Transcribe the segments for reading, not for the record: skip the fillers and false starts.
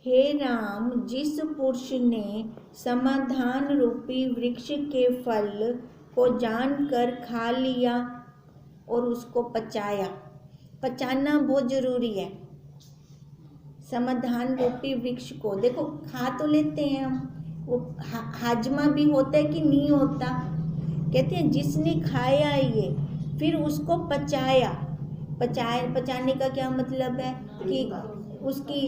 हे राम, जिस पुरुष ने समाधान रूपी वृक्ष के फल को जानकर खा लिया और उसको पचाया, पचाना बहुत जरूरी है। समाधान रूपी वृक्ष को देखो, खा तो लेते हैं हम, वो हाजमा भी होता है कि नहीं होता। कहते हैं जिसने खाया ये फिर उसको पचाया, पचाने का क्या मतलब है कि उसकी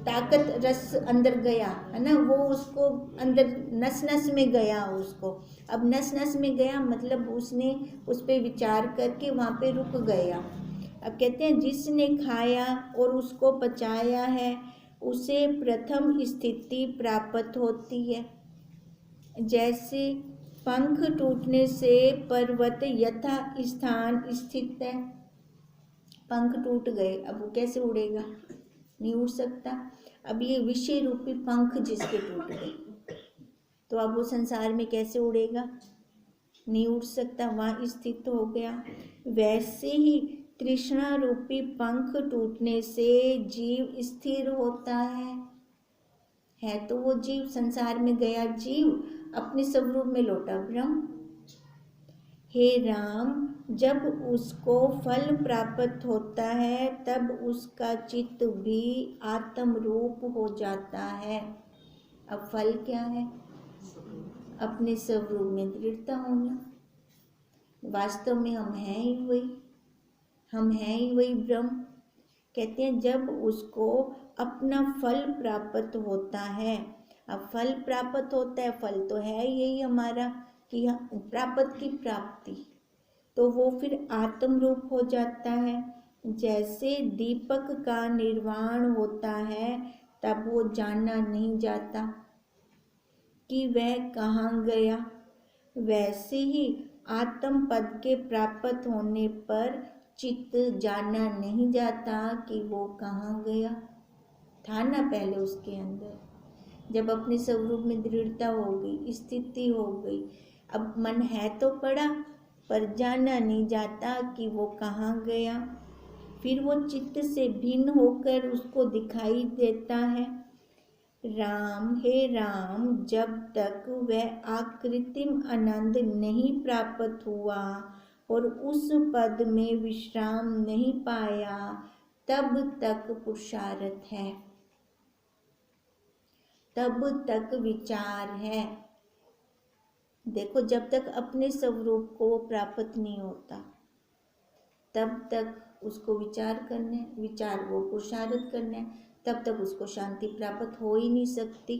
ताकत रस अंदर गया है ना, वो उसको अंदर नस नस में गया उसको। अब नस नस में गया मतलब उसने उस पर विचार करके वहाँ पे रुक गया। अब कहते हैं जिसने खाया और उसको पचाया है उसे प्रथम स्थिति प्राप्त होती है। जैसे पंख टूटने से पर्वत यथा स्थान स्थित है। पंख टूट गए, अब वो कैसे उड़ेगा, नहीं उड़ सकता। अब ये विषय रूपी पंख जिसके टूट गए तो अब वो संसार में कैसे उड़ेगा, नहीं उड़ सकता, वहाँ स्थित हो गया। वैसे ही तृष्णा रूपी पंख टूटने से जीव स्थिर होता है तो वो जीव संसार में गया, जीव अपने स्वरूप में लौटा ब्रह्म। हे राम, जब उसको फल प्राप्त होता है तब उसका चित्त भी आत्म रूप हो जाता है। अब फल क्या है, अपने स्वरूप में दृढ़ता होना। वास्तव में हम हैं ही वही, हम हैं ही वही ब्रह्म। कहते हैं जब उसको अपना फल प्राप्त होता है, अब फल प्राप्त होता है, फल तो है यही हमारा कि प्राप्त की प्राप्ति, तो वो फिर आत्म रूप हो जाता है। जैसे दीपक का निर्वाण होता है तब वो जाना नहीं जाता कि वह कहाँ गया, वैसे ही आत्म पद के प्राप्त होने पर चित्त जाना नहीं जाता कि वो कहाँ गया, था ना पहले उसके अंदर। जब अपने स्वरूप में दृढ़ता हो गई, स्थिति हो गई, अब मन है तो पड़ा पर जाना नहीं जाता कि वो कहाँ गया। फिर वो चित्त से भिन्न होकर उसको दिखाई देता है। राम, हे राम, जब तक वह आकृतिम आनंद नहीं प्राप्त हुआ और उस पद में विश्राम नहीं पाया तब तक पुरुषार्थ है, तब तक विचार है। देखो, जब तक अपने स्वरूप को प्राप्त नहीं होता तब तक उसको विचार करना है, विचार वो पुरुषार्थ करना है, तब तक उसको शांति प्राप्त हो ही नहीं सकती।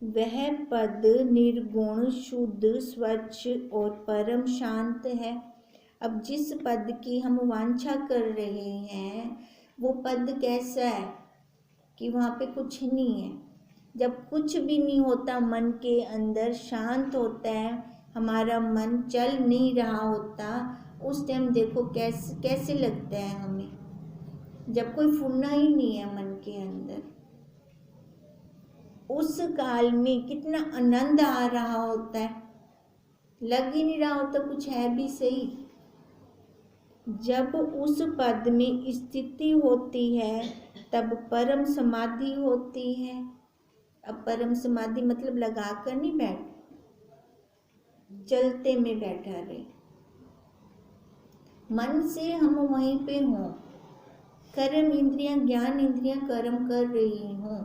वह पद निर्गुण, शुद्ध, स्वच्छ और परम शांत है। अब जिस पद की हम वांछा कर रहे हैं वो पद कैसा है कि वहाँ पे कुछ नहीं है। जब कुछ भी नहीं होता, मन के अंदर शांत होता है, हमारा मन चल नहीं रहा होता, उस टाइम देखो कैसे लगता है हमें, जब कोई फुरना ही नहीं है मन के अंदर, उस काल में कितना आनंद आ रहा होता है, लग ही नहीं रहा होता कुछ है भी सही। जब उस पद में स्थिति होती है तब परम समाधि होती है। अब परम समाधि मतलब लगा कर नहीं बैठ, चलते में बैठा रहे, मन से हम वहीं पे हों, कर्म इंद्रियां, ज्ञान इंद्रियां कर्म कर रही हों,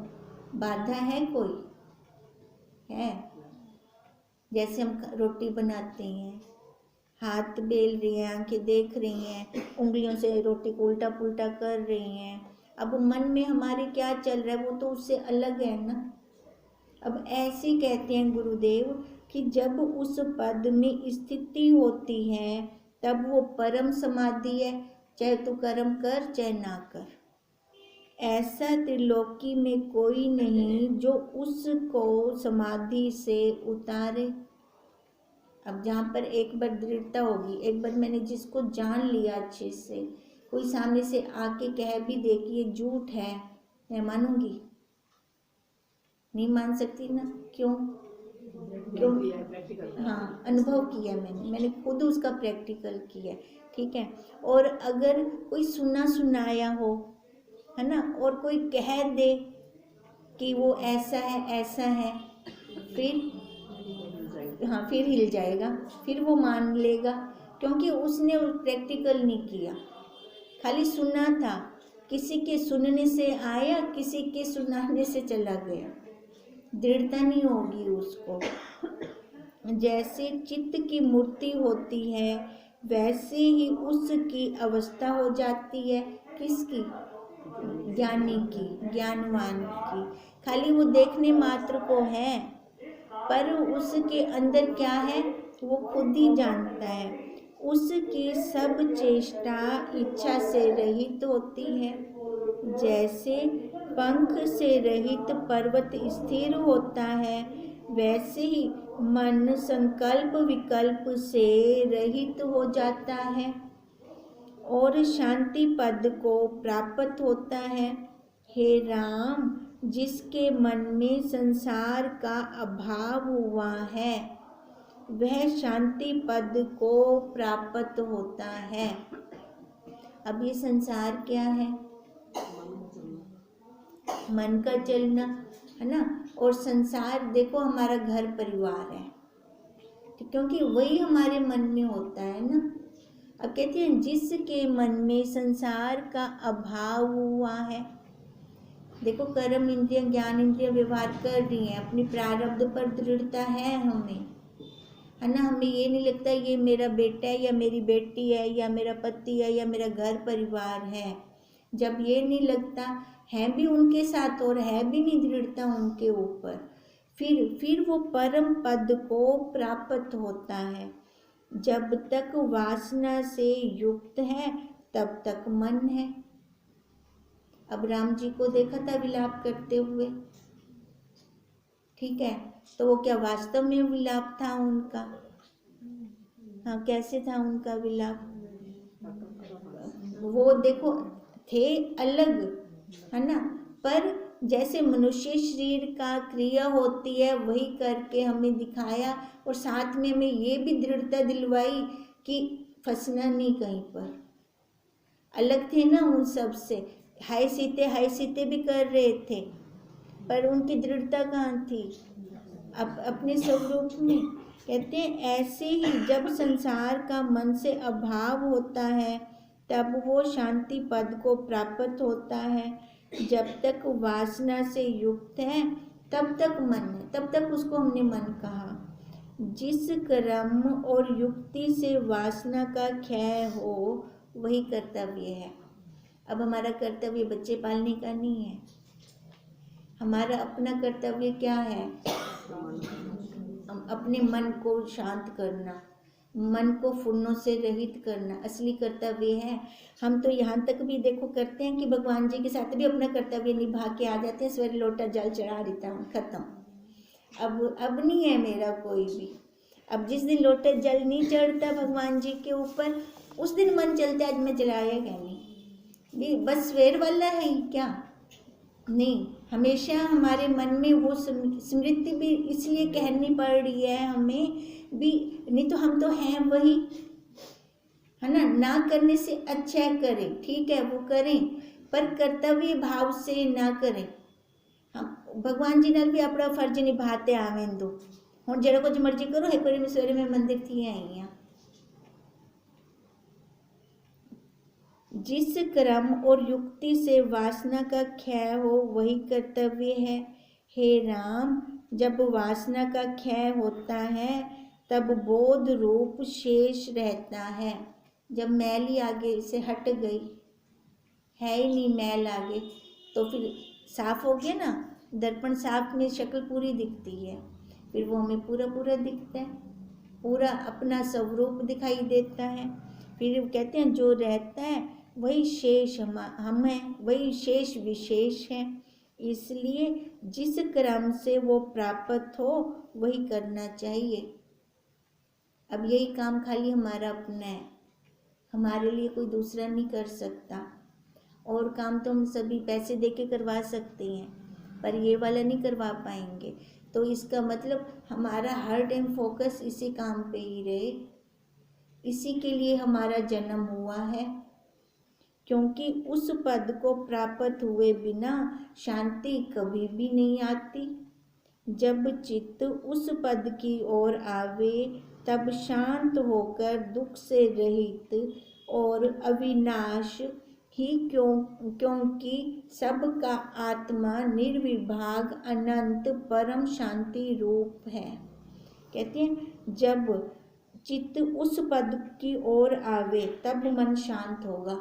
बाधा है कोई है? जैसे हम रोटी बनाते हैं, हाथ बेल रही हैं, आंखें देख रही हैं, उंगलियों से रोटी को उल्टा पुल्टा कर रही हैं, अब मन में हमारे क्या चल रहा है वो तो उससे अलग है ना। अब ऐसे कहते हैं गुरुदेव कि जब उस पद में स्थिति होती है तब वो परम समाधि है, चाहे तू कर्म कर चाहे ना कर। ऐसा त्रिलोकी में कोई नहीं जो उसको समाधि से उतारे। अब जहाँ पर एक बार दृढ़ता होगी, एक बार मैंने जिसको जान लिया अच्छे से, कोई सामने से आके कह भी दे कि ये झूठ है, मैं मानूंगी? नहीं मान सकती ना। क्यों? क्यों? हाँ, अनुभव किया मैंने खुद उसका प्रैक्टिकल किया, ठीक है। और अगर कोई सुना सुनाया हो, है ना, और कोई कह दे कि वो ऐसा है, फिर हिल जाएगा, फिर वो मान लेगा, क्योंकि उसने प्रैक्टिकल नहीं किया, खाली सुना था, किसी के सुनने से आया, किसी के सुनाने से चला गया, दृढ़ता नहीं होगी उसको। जैसे चित्त की मूर्ति होती है वैसे ही उसकी अवस्था हो जाती है, किसकी? ज्ञानी की, ज्ञानवान की। खाली वो देखने मात्र को है, पर उसके अंदर क्या है वो खुद ही जानता है। उसकी सब चेष्टा इच्छा से रहित होती है। जैसे पंख से रहित पर्वत स्थिर होता है, वैसे ही मन संकल्प विकल्प से रहित हो जाता है और शांति पद को प्राप्त होता है। हे राम, जिसके मन में संसार का अभाव हुआ है वह शांति पद को प्राप्त होता है। अब ये संसार क्या है? मन का चलना है ना। और संसार देखो हमारा घर परिवार है, क्योंकि वही हमारे मन में होता है ना। अब कहते हैं जिसके मन में संसार का अभाव हुआ है, देखो कर्म इंद्रिय ज्ञान इंद्रिय व्यवहार कर रही हैं, अपनी प्रारब्ध पर दृढ़ता है हमें, है ना। हमें ये नहीं लगता ये मेरा बेटा है या मेरी बेटी है या मेरा पति है या मेरा घर परिवार है। जब ये नहीं लगता है भी उनके साथ और है भी नहीं दृढ़ता उनके ऊपर, फिर वो परम पद को प्राप्त होता है। जब तक वासना से युक्त है तब तक मन है। अब राम जी को देखा था विलाप करते हुए, ठीक है, तो वो क्या वास्तव में विलाप था उनका? हाँ, कैसे था उनका विलाप? वो देखो थे अलग, है ना, पर जैसे मनुष्य शरीर का क्रिया होती है वही करके हमें दिखाया और साथ में हमें ये भी दृढ़ता दिलवाई कि फंसना नहीं कहीं पर। अलग थे ना उन सब से, हाय सीते भी कर रहे थे, पर उनकी दृढ़ता कहाँ थी? अपने स्वरूप में। कहते हैं ऐसे ही जब संसार का मन से अभाव होता है तब वो शांति पद को प्राप्त होता है। जब तक वासना से युक्त है तब तक मन है, तब तक उसको हमने मन कहा। जिस कर्म और युक्ति से वासना का क्षय हो वही कर्तव्य है। अब हमारा कर्तव्य बच्चे पालने का नहीं है, हमारा अपना कर्तव्य क्या है? अपने मन को शांत करना, मन को फुर्नों से रहित करना असली कर्तव्य है। हम तो यहाँ तक भी देखो करते हैं कि भगवान जी के साथ भी अपना कर्तव्य निभा के आ जाते हैं, सवेरे लोटा जल चढ़ा देता हूँ, खत्म। अब नहीं है मेरा कोई भी। अब जिस दिन लोटा जल नहीं चढ़ता भगवान जी के ऊपर उस दिन मन चलता है आज मैं जलाया क्या नहीं, बस सवेर वाला है ही क्या? नहीं, हमेशा हमारे मन में वो स्मृति भी इसलिए कहनी पड़ रही है हमें भी, नहीं तो हम तो हैं वही, है ना करने से अच्छा करें, ठीक है वो करें, पर कर्तव्य भाव से ना करें। हम भगवान जी ने भी अपना फर्ज निभाते आवें दो, हुण जेड़ा कुछ मर्जी करो, एक बार सवेरे में मंदिर थी आई हाँ। जिस क्रम और युक्ति से वासना का क्षय हो वही कर्तव्य है। हे राम, जब वासना का क्षय होता है तब बोध रूप शेष रहता है। जब मैल ही आगे से हट गई, है ही नहीं मैल आगे, तो फिर साफ हो गया ना, दर्पण साफ में शक्ल पूरी दिखती है, फिर वो हमें पूरा दिखता है, पूरा अपना स्वरूप दिखाई देता है। फिर कहते हैं जो रहता है वही शेष हम हैं, वही शेष विशेष है। इसलिए जिस क्रम से वो प्राप्त हो वही करना चाहिए। अब यही काम खाली हमारा अपना है, हमारे लिए कोई दूसरा नहीं कर सकता। और काम तो हम सभी पैसे दे के करवा सकते हैं, पर ये वाला नहीं करवा पाएंगे। तो इसका मतलब हमारा हर टाइम फोकस इसी काम पे ही रहे, इसी के लिए हमारा जन्म हुआ है। क्योंकि उस पद को प्राप्त हुए बिना शांति कभी भी नहीं आती। जब चित्त उस पद की ओर आवे तब शांत होकर दुख से रहित और अविनाश ही क्योंकि सबका आत्मा निर्विभाग अनंत परम शांति रूप है। कहते हैं जब चित्त उस पद की ओर आवे तब मन शांत होगा।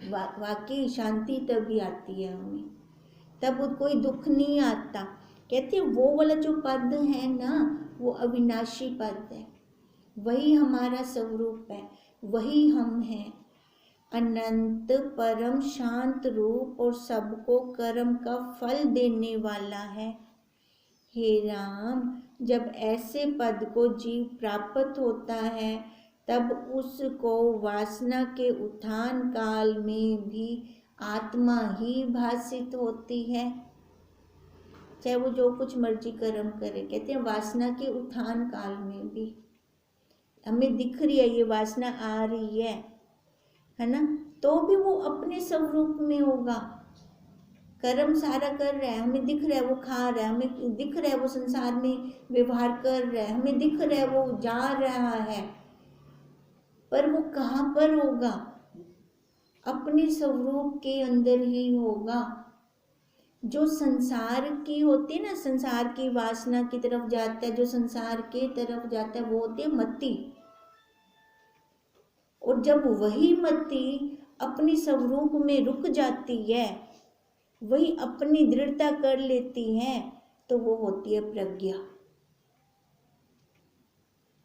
वाकई शांति तभी आती है हमें, तब कोई दुख नहीं आता। कहते हैं वो वाला जो पद है ना, वो अविनाशी पद है, वही हमारा स्वरूप है, वही हम हैं। अनंत परम शांत रूप और सबको कर्म का फल देने वाला है। हे राम, जब ऐसे पद को जीव प्राप्त होता है तब उसको वासना के उत्थान काल में भी आत्मा ही भासित होती है, चाहे वो जो कुछ मर्जी कर्म करे। कहते हैं वासना के उत्थान काल में भी हमें दिख रही है ये वासना आ रही है ना, तो भी वो अपने स्वरूप में होगा। कर्म सारा कर रहा है, हमें दिख रहा है वो खा रहा है, हमें दिख रहा है वो संसार में व्यवहार कर रहा है, हमें दिख रहा है वो जा रहा है, पर वो कहाँ पर होगा? अपने स्वरूप के अंदर ही होगा। जो संसार की होती है ना, संसार की वासना की तरफ जाता है, जो संसार के तरफ जाता है, वो होती है मति। और जब वही मति अपनी स्वरूप में रुक जाती है, वही अपनी दृढ़ता कर लेती है, तो वो होती है प्रज्ञा।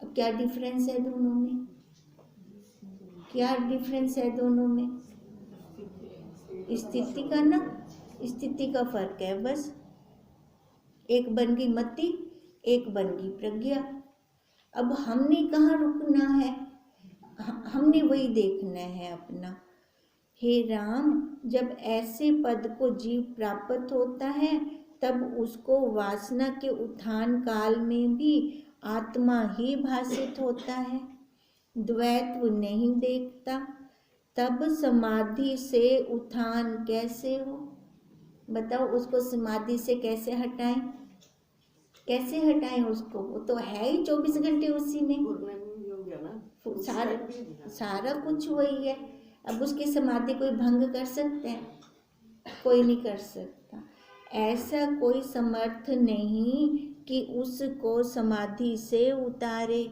अब क्या डिफरेंस है दोनों में? क्या डिफरेंस है दोनों में? स्थिति का ना, स्थिति का फर्क है बस। एक बन गई मति, एक बन गई प्रज्ञा। अब हमने कहाँ रुकना है? हमने वही देखना है अपना। हे राम, जब ऐसे पद को जीव प्राप्त होता है तब उसको वासना के उत्थान काल में भी आत्मा ही भासित होता है, द्वैत्व नहीं देखता। तब समाधि से उत्थान कैसे हो? बताओ, उसको समाधि से कैसे हटाएं? कैसे हटाएं उसको? वो तो है ही 24 घंटे उसी में, सारा कुछ वही है। अब उसकी समाधि कोई भंग कर सकते हैं? कोई नहीं कर सकता। ऐसा कोई समर्थ नहीं कि उसको समाधि से उतारे।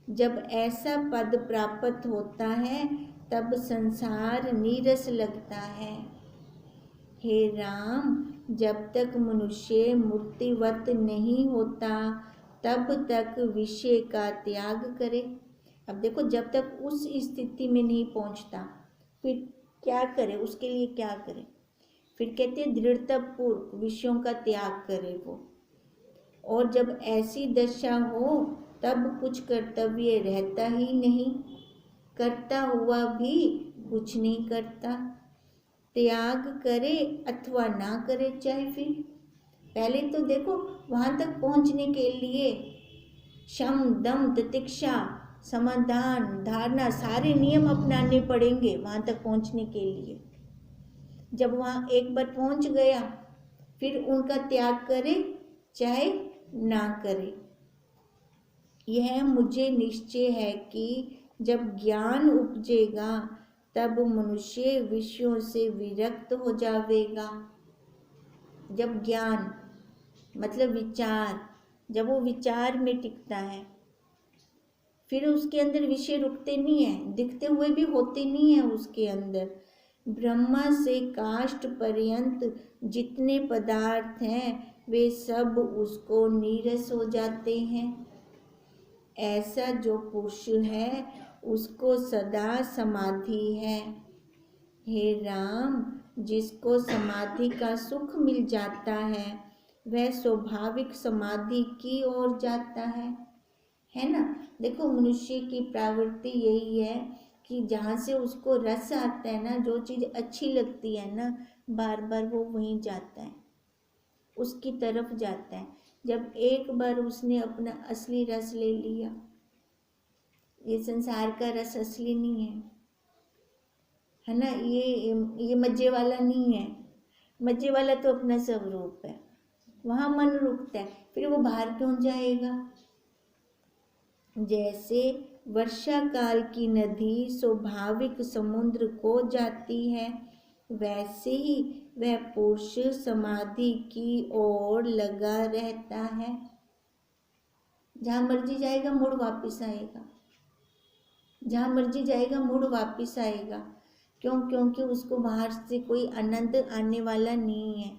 जब ऐसा पद प्राप्त होता है तब संसार नीरस लगता है। हे राम, जब तक मनुष्य मूर्तिवत नहीं होता तब तक विषय का त्याग करे। अब देखो, जब तक उस स्थिति में नहीं पहुंचता फिर क्या करे? उसके लिए क्या करे? फिर कहते हैं दृढ़तापूर्वक विषयों का त्याग करे वो। और जब ऐसी दशा हो तब कुछ कर्तव्य रहता ही नहीं, करता हुआ भी कुछ नहीं करता। त्याग करे अथवा ना करे, चाहे फिर पहले तो देखो वहाँ तक पहुँचने के लिए शम दम तितिक्षा समाधान धारणा सारे नियम अपनाने पड़ेंगे वहाँ तक पहुँचने के लिए। जब वहाँ एक बार पहुँच गया फिर उनका त्याग करे चाहे ना करे। यह मुझे निश्चय है कि जब ज्ञान उपजेगा तब मनुष्य विषयों से विरक्त हो जाएगा। जब ज्ञान मतलब विचार, जब वो विचार में टिकता है फिर उसके अंदर विषय रुकते नहीं है, दिखते हुए भी होते नहीं है उसके अंदर। ब्रह्मा से काष्ठ पर्यंत जितने पदार्थ हैं वे सब उसको नीरस हो जाते हैं। ऐसा जो पुरुष है उसको सदा समाधि है। हे राम, जिसको समाधि का सुख मिल जाता है वह स्वाभाविक समाधि की ओर जाता है ना। देखो, मनुष्य की प्रवृत्ति यही है कि जहाँ से उसको रस आता है ना, जो चीज़ अच्छी लगती है ना, बार बार वो वहीं जाता है, उसकी तरफ जाता है। जब एक बार उसने अपना असली रस ले लिया, ये संसार का रस असली नहीं है, है ना। ये मज्जे वाला नहीं है, मज्जे वाला तो अपना स्वरूप है, वहाँ मन रुकता है, फिर वो बाहर क्यों जाएगा। जैसे वर्षा काल की नदी स्वाभाविक समुद्र को जाती है, वैसे ही वह पुरुष समाधि की ओर लगा रहता है। जहाँ मर्जी जाएगा मुड़ वापिस आएगा, जहाँ मर्जी जाएगा मुड़ वापिस आएगा। क्यों? क्योंकि उसको बाहर से कोई आनंद आने वाला नहीं है।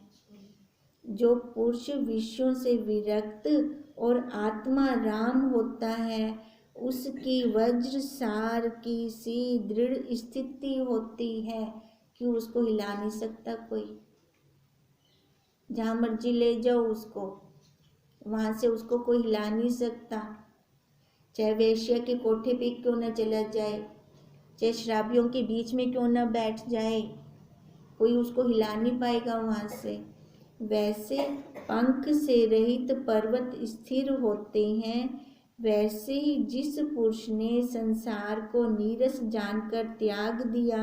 जो पुरुष विषयों से विरक्त और आत्मा राम होता है, उसकी वज्र सार की सी दृढ़ स्थिति होती है कि उसको हिला नहीं सकता कोई। जहाँ मर्जी ले जाओ उसको, वहाँ से उसको कोई हिला नहीं सकता। चाहे वेश्या के कोठे पे क्यों न चला जाए, चाहे शराबियों के बीच में क्यों न बैठ जाए, कोई उसको हिला नहीं पाएगा वहाँ से। वैसे पंख से रहित पर्वत स्थिर होते हैं, वैसे ही जिस पुरुष ने संसार को नीरस जानकर त्याग दिया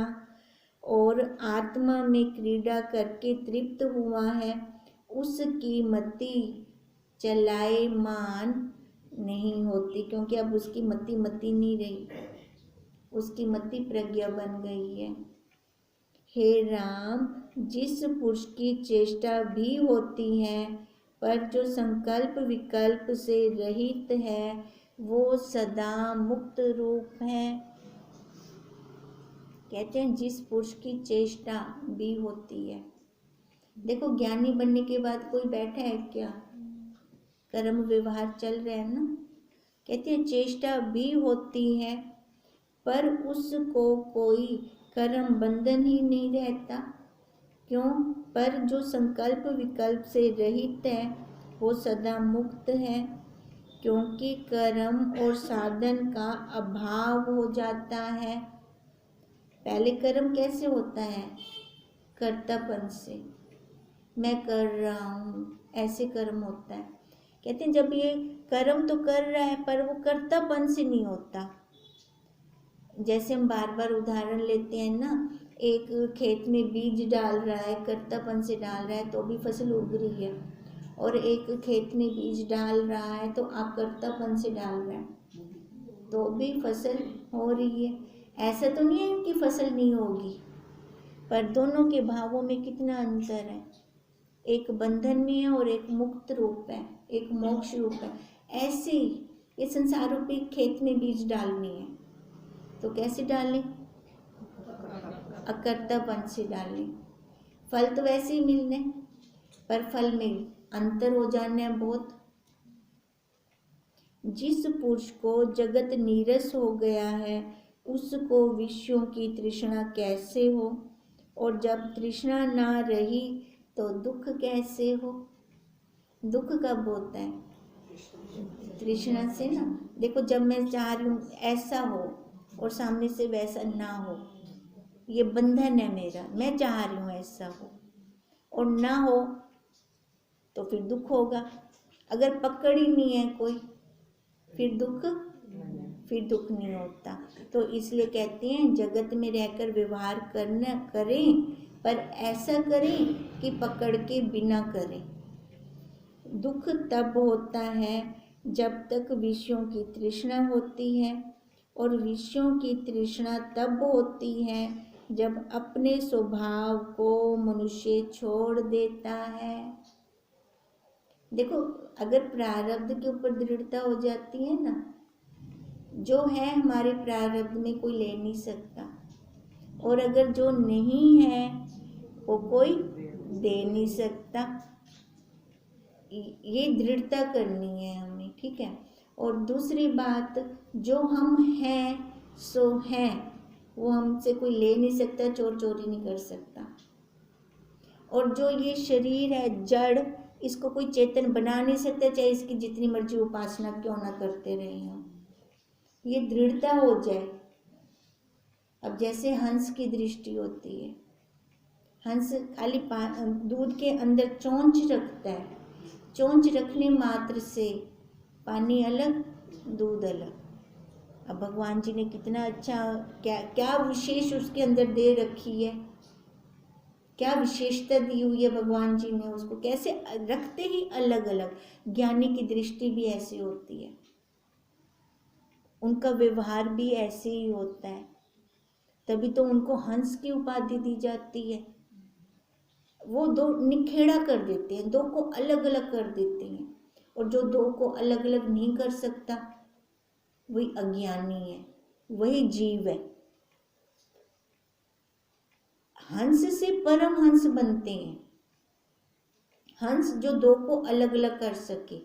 और आत्मा में क्रीड़ा करके तृप्त हुआ है, उसकी मति चलायमान नहीं होती, क्योंकि अब उसकी मति नहीं रही, उसकी मति प्रज्ञा बन गई है। हे राम, जिस पुरुष की चेष्टा भी होती है पर जो संकल्प विकल्प से रहित है, वो सदा मुक्त रूप है। कहते हैं जिस पुरुष की चेष्टा भी होती है। देखो ज्ञानी बनने के बाद कोई बैठा है क्या? कर्म व्यवहार चल रहा है ना। कहते हैं चेष्टा भी होती है पर उसको कोई कर्म बंधन ही नहीं रहता। क्यों? पर जो संकल्प विकल्प से रहित है वो सदा मुक्त है, क्योंकि कर्म और साधन का अभाव हो जाता है। पहले कर्म कैसे होता है? कर्तापन से, मैं कर रहा हूँ, ऐसे कर्म होता है। कहते हैं जब ये कर्म तो कर रहा है पर वो कर्तापन से नहीं होता। जैसे हम बार बार उदाहरण लेते हैं ना, एक खेत में बीज डाल रहा है, कर्तापन से डाल रहा है तो भी फसल उग रही है, और एक खेत में बीज डाल रहा है तो अकर्तापन से डाल रहा है तो भी फसल हो रही है। ऐसा तो नहीं है कि फसल नहीं होगी, पर दोनों के भावों में कितना अंतर है। एक बंधन में है और एक मुक्त रूप है, एक मोक्ष रूप है। ऐसे ही ये संसार रूपी खेत में बीज डालनी है तो कैसे डालें? अकर्तापन से डालें। फल तो वैसे ही मिलने, पर फल में अंतर हो जाना है बहुत। जिस पुरुष को जगत नीरस हो गया है, उसको विषयों की तृष्णा कैसे हो, और जब तृष्णा ना रही तो दुख कैसे हो? दुख कब होता है? तृष्णा से ना। देखो जब मैं चाह रही हूँ ऐसा हो और सामने से वैसा ना हो, ये बंधन है मेरा, मैं चाह रही हूँ ऐसा हो और ना हो तो फिर दुख होगा। अगर पकड़ ही नहीं है कोई फिर दुख नहीं होता। तो इसलिए कहते हैं जगत में रहकर व्यवहार करना करें, पर ऐसा करें कि पकड़ के बिना करें। दुख तब होता है जब तक विषयों की तृष्णा होती है, और विषयों की तृष्णा तब होती है जब अपने स्वभाव को मनुष्य छोड़ देता है। देखो अगर प्रारब्ध के ऊपर दृढ़ता हो जाती है ना, जो है हमारे प्रारब्ध में कोई ले नहीं सकता, और अगर जो नहीं है वो कोई दे नहीं सकता। ये दृढ़ता करनी है हमें, ठीक है। और दूसरी बात, जो हम हैं सो हैं, वो हमसे कोई ले नहीं सकता, चोर चोरी नहीं कर सकता। और जो ये शरीर है जड़, इसको कोई चेतन बना नहीं सकता, चाहे इसकी जितनी मर्जी उपासना क्यों ना करते रहे हों। ये दृढ़ता हो जाए। अब जैसे हंस की दृष्टि होती है, हंस खाली दूध के अंदर चोंच रखता है, चोंच रखने मात्र से पानी अलग दूध अलग, अब भगवान जी ने कितना अच्छा, क्या क्या विशेष उसके अंदर दे रखी है, क्या विशेषता दी हुई है भगवान जी ने उसको, कैसे रखते ही अलग अलग। ज्ञानी की दृष्टि भी ऐसी होती है, उनका व्यवहार भी ऐसे ही होता है, तभी तो उनको हंस की उपाधि दी जाती है। वो दो निखेड़ा कर देते हैं, दो को अलग अलग कर देते हैं, और जो दो को अलग अलग नहीं कर सकता वही अज्ञानी है, वही जीव है। हंस से परम हंस बनते हैं, हंस जो दो को अलग अलग कर सके।